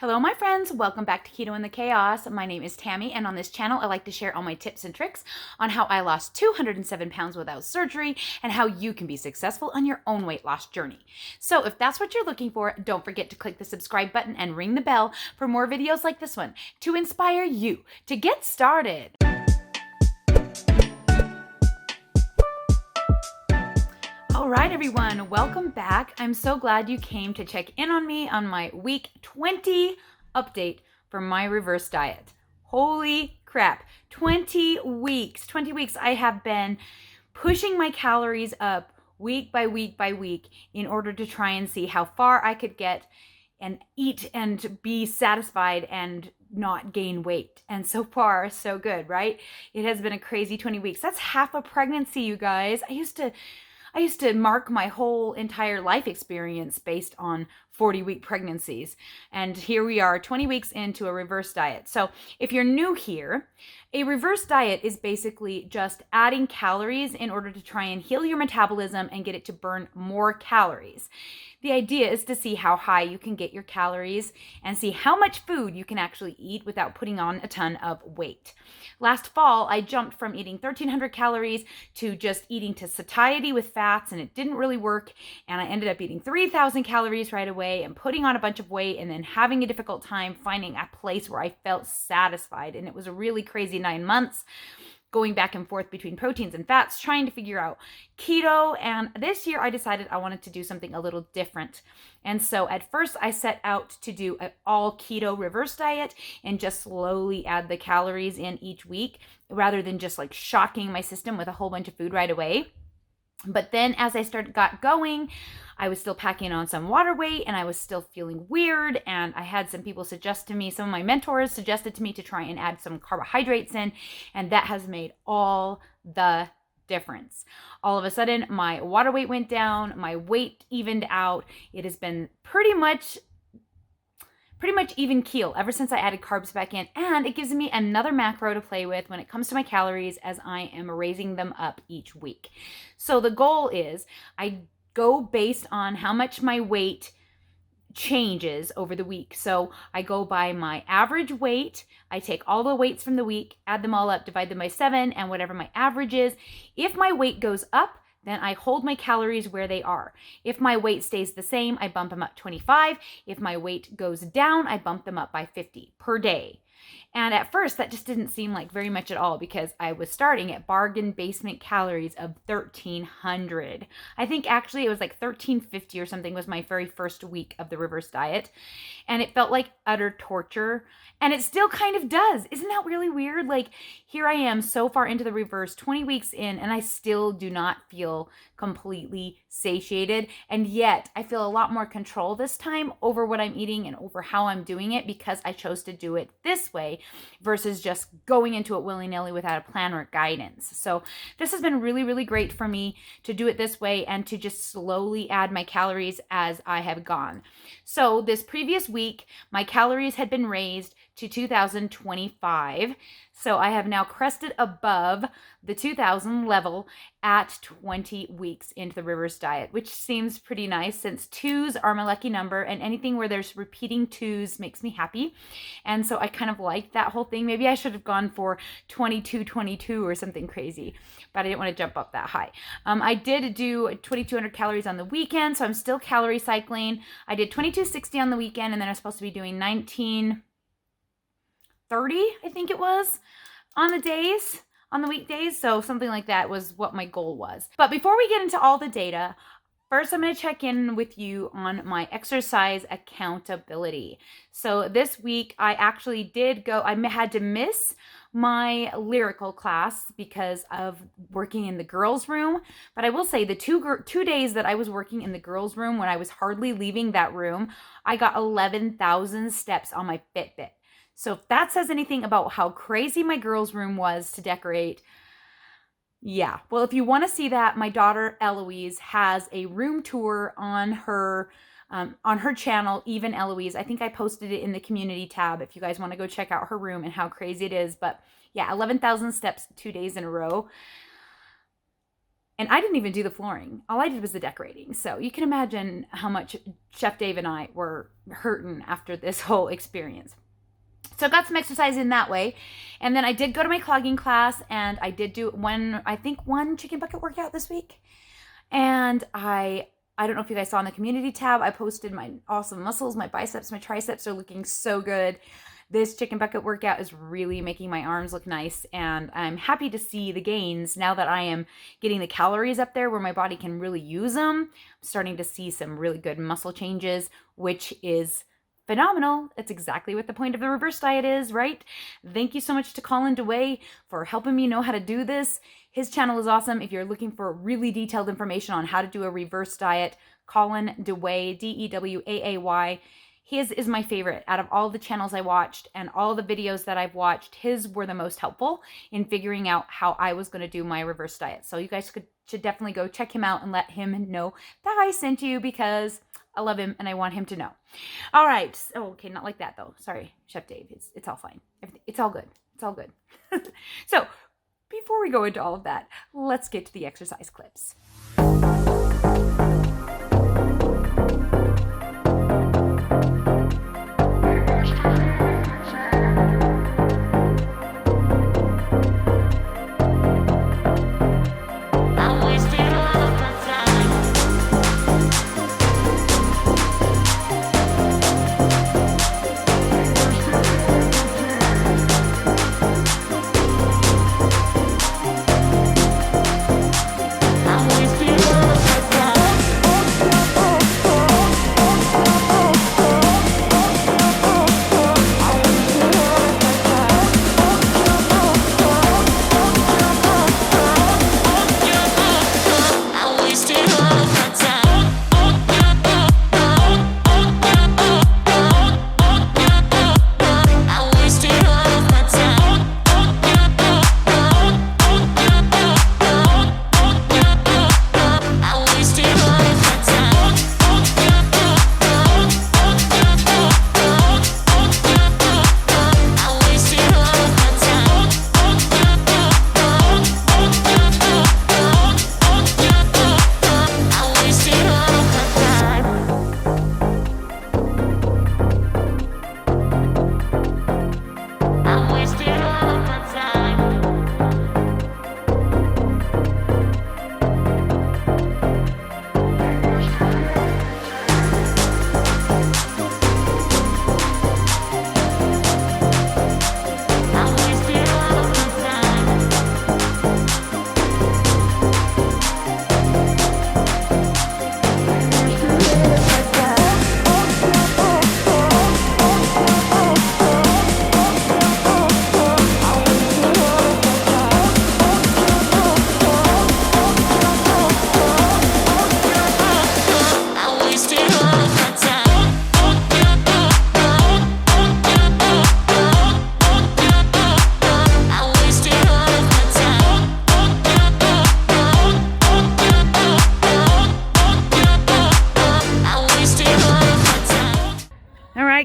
Hello, my friends. Welcome back to Keto in the Chaos. My name is Tammy, and on this channel, I like to share all my tips and tricks on how I lost 207 pounds without surgery and how you can be successful on your own weight loss journey. So if that's what you're looking for, don't forget to click the subscribe button and ring the bell for more videos like this one to inspire you to get started. All right, everyone, welcome back. I'm so glad you came to check in on me on my week 20 update for my reverse diet. Holy crap, 20 weeks. 20 weeks I have been pushing my calories up week by week by week in order to try and see how far I could get and eat and be satisfied and not gain weight. And so far, so good, right? It has been a crazy 20 weeks. That's half a pregnancy, you guys. I used to mark my whole entire life experience based on 40-week pregnancies. And here we are 20 weeks into a reverse diet. So if you're new here, a reverse diet is basically just adding calories in order to try and heal your metabolism and get it to burn more calories. The idea is to see how high you can get your calories and see how much food you can actually eat without putting on a ton of weight. Last fall, I jumped from eating 1,300 calories to just eating to satiety with fats, and it didn't really work. And I ended up eating 3,000 calories right away and putting on a bunch of weight and then having a difficult time finding a place where I felt satisfied. And it was a really crazy 9 months. Going back and forth between proteins and fats, trying to figure out keto. And this year I decided I wanted to do something a little different. And so at first I set out to do an all keto reverse diet and just slowly add the calories in each week rather than just like shocking my system with a whole bunch of food right away. But then as I got going, I was still packing on some water weight and I was still feeling weird. And I had some people suggest to me, some of my mentors suggested to me to try and add some carbohydrates in. And that has made all the difference. All of a sudden, my water weight went down, my weight evened out. It has been pretty much even keel ever since I added carbs back in, and it gives me another macro to play with when it comes to my calories as I am raising them up each week. So the goal is I go based on how much my weight changes over the week. So I go by my average weight. I take all the weights from the week, add them all up, divide them by 7, and whatever my average is. If my weight goes up, then I hold my calories where they are. If my weight stays the same, I bump them up 25. If my weight goes down, I bump them up by 50 per day. And at first, that just didn't seem like very much at all because I was starting at bargain basement calories of 1,300. I think actually it was like 1,350 or something was my very first week of the reverse diet. And it felt like utter torture. And it still kind of does. Isn't that really weird? Like here I am so far into the reverse, 20 weeks in, and I still do not feel completely satiated. And yet I feel a lot more control this time over what I'm eating and over how I'm doing it because I chose to do it this way versus just going into it willy-nilly without a plan or guidance. So this has been really, really great for me to do it this way and to just slowly add my calories as I have gone. So this previous week, my calories had been raised to 2,025. So I have now crested above the 2,000 level at 20 weeks into the reverse diet, which seems pretty nice since 2s are my lucky number and anything where there's repeating 2s makes me happy. And so I kind of like that whole thing. Maybe I should have gone for 22 or something crazy, but I didn't want to jump up that high. I did do 2,200 calories on the weekend, so I'm still calorie cycling. I did 2,260 on the weekend, and then I was supposed to be doing 1,930, I think it was, on the weekdays. So something like that was what my goal was. But before we get into all the data, first I'm going to check in with you on my exercise accountability. So this week I actually I had to miss my lyrical class because of working in the girls' room. But I will say the two days that I was working in the girls' room when I was hardly leaving that room, I got 11,000 steps on my Fitbit. So if that says anything about how crazy my girls' room was to decorate, yeah. Well, if you want to see that, my daughter Eloise has a room tour on her channel, Even Eloise. I think I posted it in the community tab if you guys want to go check out her room and how crazy it is. But yeah, 11,000 steps 2 days in a row. And I didn't even do the flooring. All I did was the decorating. So you can imagine how much Chef Dave and I were hurting after this whole experience. So I got some exercise in that way. And then I did go to my clogging class, and I did do one chicken bucket workout this week. And I don't know if you guys saw in the community tab, I posted my awesome muscles, my biceps, my triceps are looking so good. This chicken bucket workout is really making my arms look nice, and I'm happy to see the gains now that I am getting the calories up there where my body can really use them. I'm starting to see some really good muscle changes, which is phenomenal. It's exactly what the point of the reverse diet is, right? Thank you so much to Colin DeWay for helping me know how to do this. His channel is awesome. If you're looking for really detailed information on how to do a reverse diet, Colin DeWay, DEWAAY. His is my favorite. Out of all the channels I watched and all the videos that I've watched, his were the most helpful in figuring out how I was going to do my reverse diet. So you guys should definitely go check him out and let him know that I sent you, because I love him and I want him to know. All right. Oh, okay. Not like that though. Sorry, Chef Dave. It's all fine. It's all good. It's all good. So before we go into all of that, let's get to the exercise clips.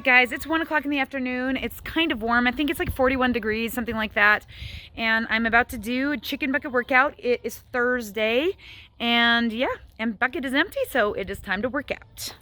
Guys, it's 1 o'clock in the afternoon. It's kind of warm. I think it's like 41 degrees, something like that. And I'm about to do a chicken bucket workout. It is Thursday, and yeah, and bucket is empty, so it is time to work out.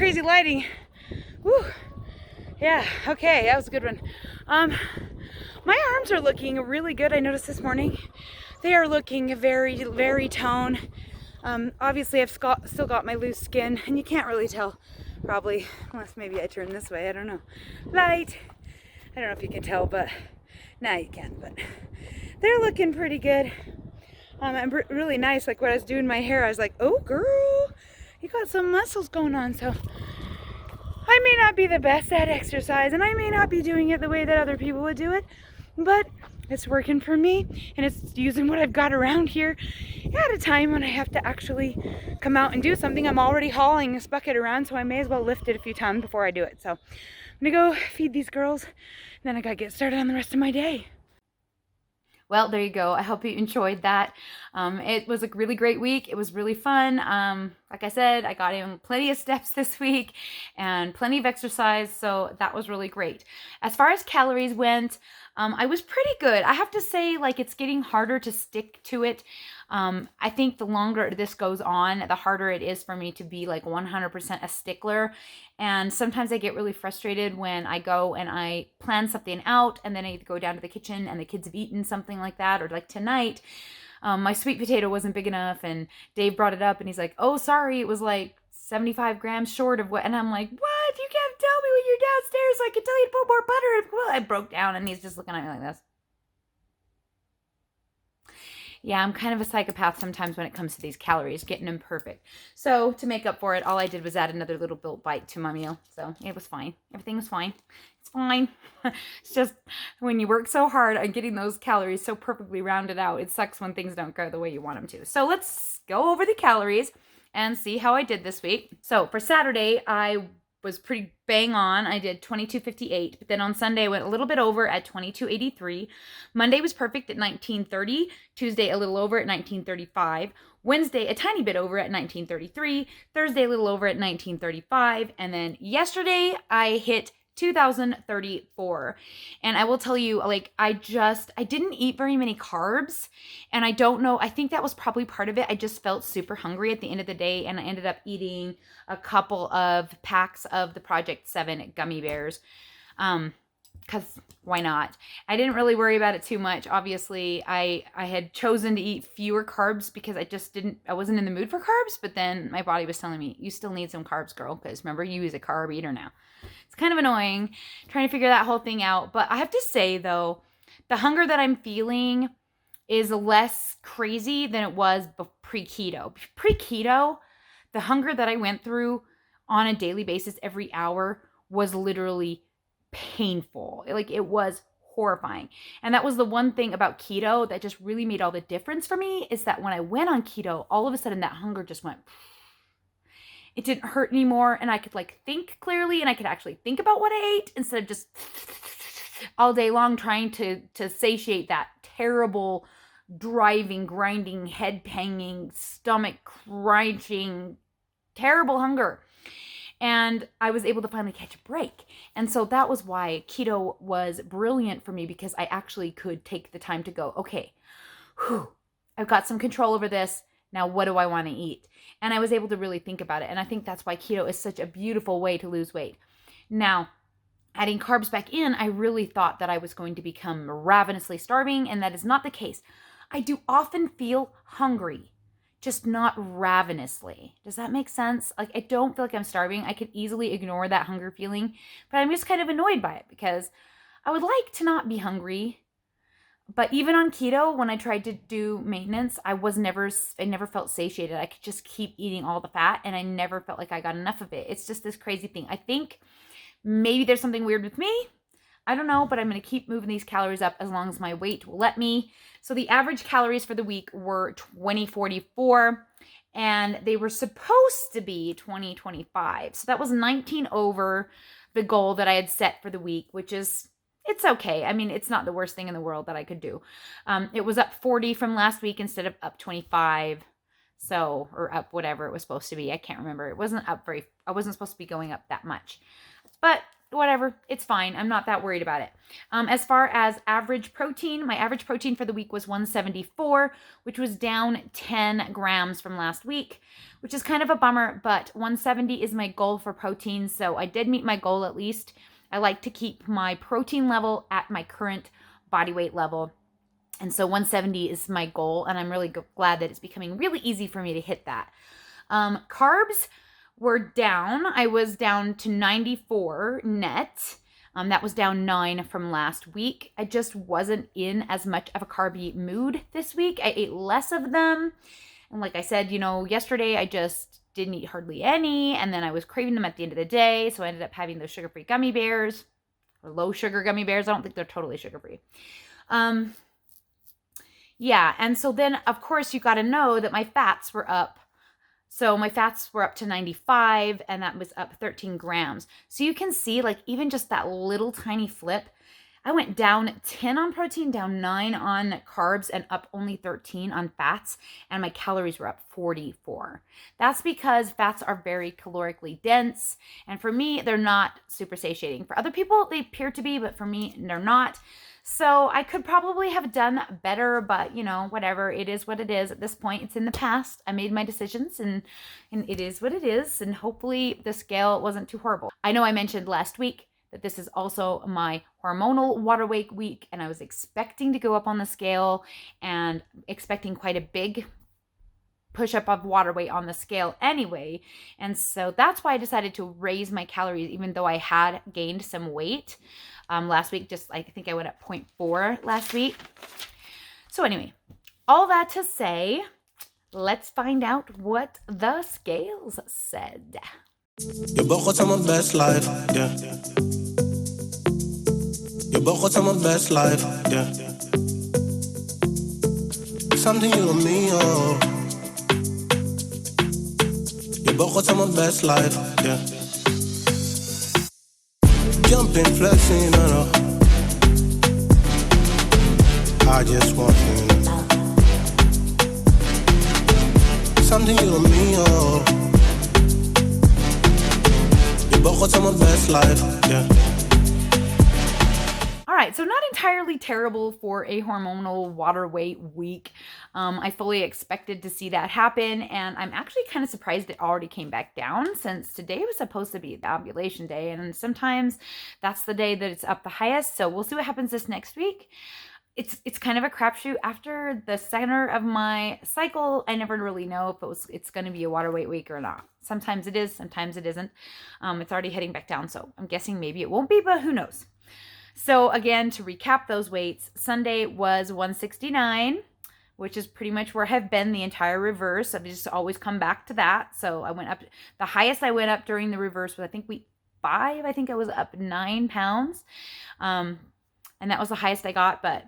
crazy lighting. Woo. Yeah, okay, that was a good one. My arms are looking really good. I noticed this morning. They are looking very, very toned. Obviously I've still got my loose skin, and you can't really tell, probably, unless maybe I turn this way, I don't know. Light. I don't know if you can tell, but now you can, but they're looking pretty good. And really nice. Like when I was doing my hair, I was like, oh girl, you got some muscles going on. So I may not be the best at exercise, and I may not be doing it the way that other people would do it, but it's working for me, and it's using what I've got around here at a time when I have to actually come out and do something. I'm already hauling this bucket around, so I may as well lift it a few times before I do it. So I'm gonna go feed these girls, and then I gotta get started on the rest of my day. Well, there you go. I hope you enjoyed that. It was a really great week. It was really fun. Like I said, I got in plenty of steps this week and plenty of exercise, so that was really great. As far as calories went, I was pretty good. I have to say, like, it's getting harder to stick to it. I think the longer this goes on, the harder it is for me to be like 100% a stickler. And sometimes I get really frustrated when I go and I plan something out, and then I go down to the kitchen and the kids have eaten something like that. Or like tonight, my sweet potato wasn't big enough, and Dave brought it up and he's like, oh, sorry, it was like 75 grams short of what. And I'm like, what? You can't tell me when you're downstairs so I can tell you to put more butter. Well, I broke down, and he's just looking at me like this. Yeah, I'm kind of a psychopath sometimes when it comes to these calories, getting them perfect. So to make up for it, all I did was add another little built bite to my meal. So it was fine. Everything was fine. It's fine. It's just when you work so hard on getting those calories so perfectly rounded out, it sucks when things don't go the way you want them to. So let's go over the calories and see how I did this week. So for Saturday, I was pretty bang on. I did 22.58, but then on Sunday I went a little bit over at 22.83. Monday was perfect at 19.30. Tuesday a little over at 19.35. Wednesday a tiny bit over at 19.33. Thursday a little over at 19.35. And then yesterday I hit 2034. And I will tell you, like, I didn't eat very many carbs, and I don't know, I think that was probably part of it. I just felt super hungry at the end of the day, and I ended up eating a couple of packs of the Project 7 gummy bears. Because why not? I didn't really worry about it too much. Obviously, I had chosen to eat fewer carbs because I wasn't in the mood for carbs, but then my body was telling me, you still need some carbs, girl, because remember, you is a carb eater now. It's kind of annoying trying to figure that whole thing out. But I have to say, though, the hunger that I'm feeling is less crazy than it was pre-keto. Pre-keto, the hunger that I went through on a daily basis every hour was literally painful. Like, it was horrifying. And that was the one thing about keto that just really made all the difference for me, is that when I went on keto, all of a sudden that hunger just went. It didn't hurt anymore, and I could like think clearly, and I could actually think about what I ate instead of just all day long trying to satiate that terrible, driving, grinding, head banging, stomach crunching, terrible hunger. And I was able to finally catch a break. And so that was why keto was brilliant for me, because I actually could take the time to go, okay, I've got some control over this. Now, what do I want to eat? And I was able to really think about it. And I think that's why keto is such a beautiful way to lose weight. Now, adding carbs back in, I really thought that I was going to become ravenously starving, and that is not the case. I do often feel hungry, just not ravenously. Does that make sense? Like, I don't feel like I'm starving. I could easily ignore that hunger feeling, but I'm just kind of annoyed by it because I would like to not be hungry. But even on keto, when I tried to do maintenance, I never felt satiated. I could just keep eating all the fat, and I never felt like I got enough of it. It's just this crazy thing. I think maybe there's something weird with me. I don't know, but I'm going to keep moving these calories up as long as my weight will let me. So the average calories for the week were 2044, and they were supposed to be 2025. So that was 19 over the goal that I had set for the week, which is, it's okay. I mean, it's not the worst thing in the world that I could do. It was up 40 from last week instead of up 25. So, or up whatever it was supposed to be. I can't remember. It wasn't up I wasn't supposed to be going up that much. But whatever, it's fine. I'm not that worried about it. As far as average protein, my average protein for the week was 174, which was down 10 grams from last week, which is kind of a bummer, but 170 is my goal for protein, so I did meet my goal at least. I like to keep my protein level at my current body weight level. And so 170 is my goal, and I'm really glad that it's becoming really easy for me to hit that. Carbs were down. I was down to 94 net. That was down 9 from last week. I just wasn't in as much of a carby mood this week. I ate less of them. And like I said, yesterday I just didn't eat hardly any, and then I was craving them at the end of the day, so I ended up having those sugar-free gummy bears, or low-sugar gummy bears. I don't think they're totally sugar-free. Yeah, and so then, of course, you got to know that my fats were up. So my fats were up to 95, and that was up 13 grams. So you can see, like, even just that little tiny flip, I went down 10 on protein, down 9 on carbs, and up only 13 on fats, and my calories were up 44. That's because fats are very calorically dense, and for me, they're not super satiating. For other people, they appear to be, but for me, they're not. So I could probably have done better, but whatever. It is what it is at this point. It's in the past. I made my decisions, and it is what it is, and hopefully the scale wasn't too horrible. I know I mentioned last week that this is also my hormonal water weight week, and I was expecting to go up on the scale and expecting quite a big push up of water weight on the scale anyway. And so that's why I decided to raise my calories, even though I had gained some weight last week. I think I went up 0.4 last week. So anyway, all that to say, let's find out what the scales said. Je begon aan mijn best life, yeah. Je begon aan mijn best life, yeah. Something you and me, oh. Je begon aan mijn best life, yeah. Jumping, flexing, no. I just want you to know. Something you and me, oh. Best life, yeah. All right, so not entirely terrible for a hormonal water weight week. I fully expected to see that happen, and I'm actually kind of surprised it already came back down, since today was supposed to be the ovulation day, and sometimes that's the day that it's up the highest. So we'll see what happens this next week. It's kind of a crapshoot. After the center of my cycle, I never really know if it's going to be a water weight week or not. Sometimes it is, sometimes it isn't. It's already heading back down, so I'm guessing maybe it won't be, but who knows. So again, to recap those weights, Sunday was 169, which is pretty much where I've been the entire reverse. I've just always come back to that. So I went up, the highest I went up during the reverse was, I think, week 5. I think I was up 9 pounds. And that was the highest I got, but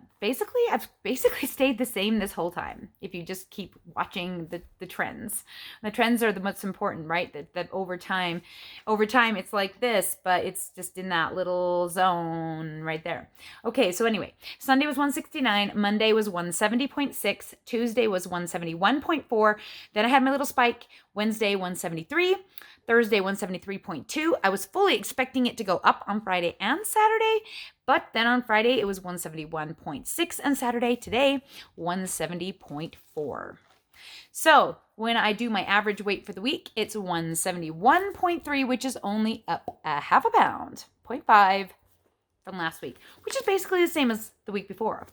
I've basically stayed the same this whole time. If you just keep watching the trends. The trends are the most important, right? That over time it's like this, but it's just in that little zone right there. Okay, so anyway, Sunday was 169, Monday was 170.6, Tuesday was 171.4, then I had my little spike, Wednesday 173, Thursday 173.2. I was fully expecting it to go up on Friday and Saturday, but then on Friday it was 171.6, and Saturday, today, 170.4. So when I do my average weight for the week, it's 171.3, which is only up a half a pound, 0.5 from last week, which is basically the same as the week before.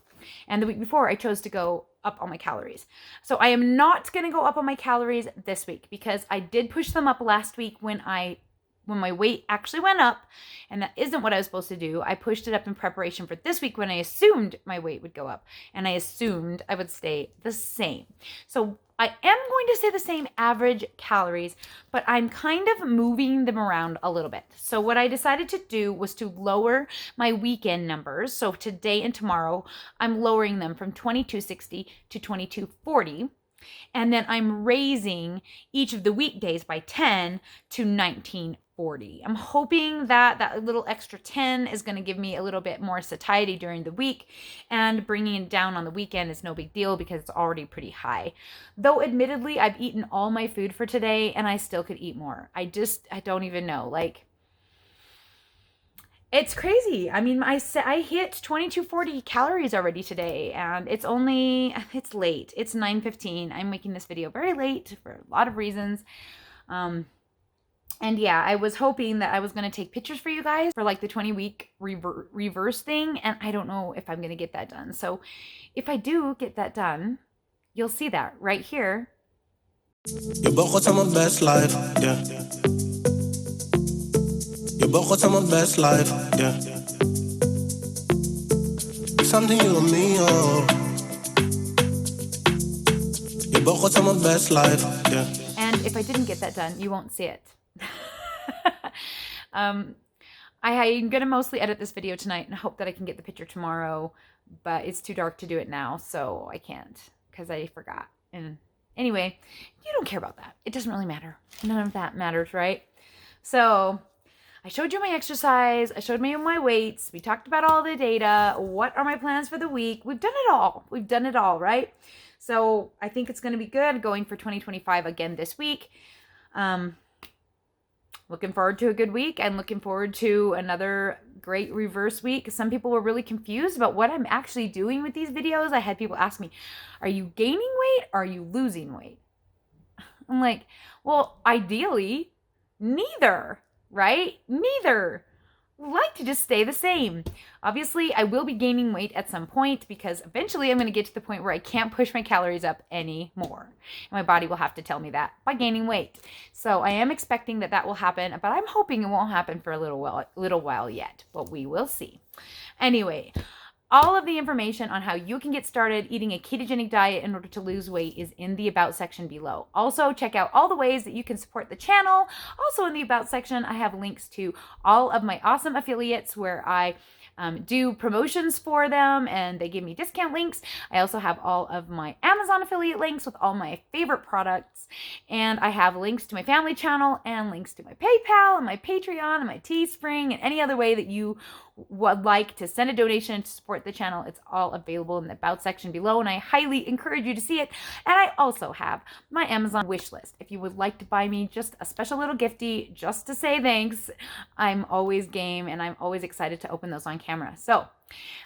And the week before, I chose to go up on my calories. So I am not going to go up on my calories this week, because I did push them up last week when my weight actually went up, and that isn't what I was supposed to do. I pushed it up in preparation for this week when I assumed my weight would go up, and I assumed I would stay the same. So I am going to say the same average calories, but I'm kind of moving them around a little bit. So what I decided to do was to lower my weekend numbers. So today and tomorrow, I'm lowering them from 2260 to 2240. And then I'm raising each of the weekdays by 10 to 1940. I'm hoping that that little extra 10 is going to give me a little bit more satiety during the week, and bringing it down on the weekend is no big deal because it's already pretty high. Though admittedly, I've eaten all my food for today and I still could eat more. I don't even know. Like, It's crazy. I mean, I hit 2240 calories already today, and it's late. It's 9:15. I'm making this video very late for a lot of reasons. And yeah, I was hoping that I was going to take pictures for you guys for like the 20-week reverse thing, and I don't know if I'm going to get that done. So if I do get that done, you'll see that right here. Je begot aan mijn best life, yeah. Je begot aan mijn best life, yeah. Something you and me, oh. Je begot aan mijn best life, yeah. And if I didn't get that done, you won't see it. I'm gonna mostly edit this video tonight and hope that I can get the picture tomorrow, but it's too dark to do it now, so I can't because I forgot. And anyway, you don't care about that. It doesn't really matter. None of that matters, right? So I showed you my exercise. I showed you my weights. We talked about all the data. What are my plans for the week? We've done it all. We've done it all, right? So I think it's going to be good going for 2025 again this week. Looking forward to a good week and looking forward to another great reverse week. Some people were really confused about what I'm actually doing with these videos. I had people ask me, are you gaining weight or are you losing weight? I'm like, well, ideally, neither, right? Neither. I like to just stay the same. Obviously, I will be gaining weight at some point because eventually I'm going to get to the point where I can't push my calories up anymore. And my body will have to tell me that by gaining weight. So I am expecting that that will happen, but I'm hoping it won't happen for a little while yet, but we will see. Anyway, all of the information on how you can get started eating a ketogenic diet in order to lose weight is in the About section below. Also, check out all the ways that you can support the channel. Also in the About section, I have links to all of my awesome affiliates where I do promotions for them and they give me discount links. I also have all of my Amazon affiliate links with all my favorite products. And I have links to my family channel and links to my PayPal and my Patreon and my Teespring and any other way that you would like to send a donation to support the channel. It's all available in the About section below, and I highly encourage you to see it. And I also have my Amazon wish list. If you would like to buy me just a special little gifty just to say thanks, I'm always game and I'm always excited to open those on camera. So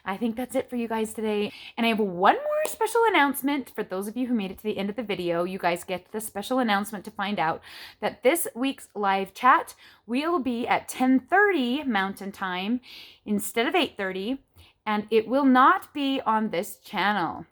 I think that's it for you guys today. And I have one more special announcement for those of you who made it to the end of the video. You guys get the special announcement to find out that this week's live chat will be at 10:30 Mountain Time instead of 8:30, and it will not be on this channel.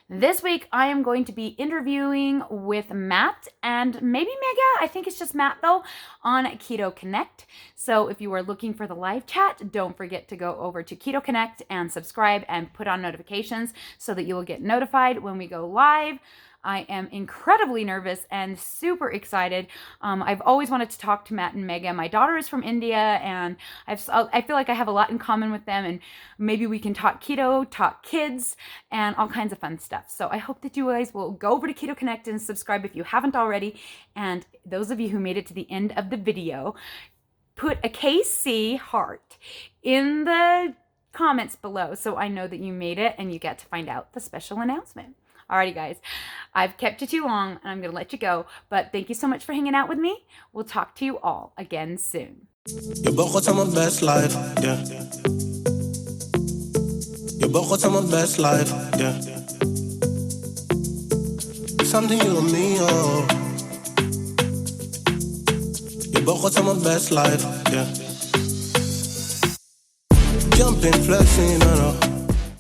This week, I am going to be interviewing with Matt and maybe Mega. I think it's just Matt, though, on Keto Connect. So if you are looking for the live chat, don't forget to go over to Keto Connect and subscribe and put on notifications so that you will get notified when we go live. I am incredibly nervous and super excited. I've always wanted to talk to Matt and Mega. My daughter is from India, and I feel like I have a lot in common with them, and maybe we can talk keto, talk kids, and all kinds of fun stuff. So I hope that you guys will go over to Keto Connect and subscribe if you haven't already. And those of you who made it to the end of the video, put a KC heart in the comments below so I know that you made it and you get to find out the special announcement. Alrighty, guys, I've kept you too long and I'm going to let you go, but thank you so much for hanging out with me. We'll talk to you all again soon. Je begot aan mijn best life, yeah. Je begot aan mijn best life, yeah. Something you and me, oh. Je begot aan mijn best life, yeah. Jumping, flexing,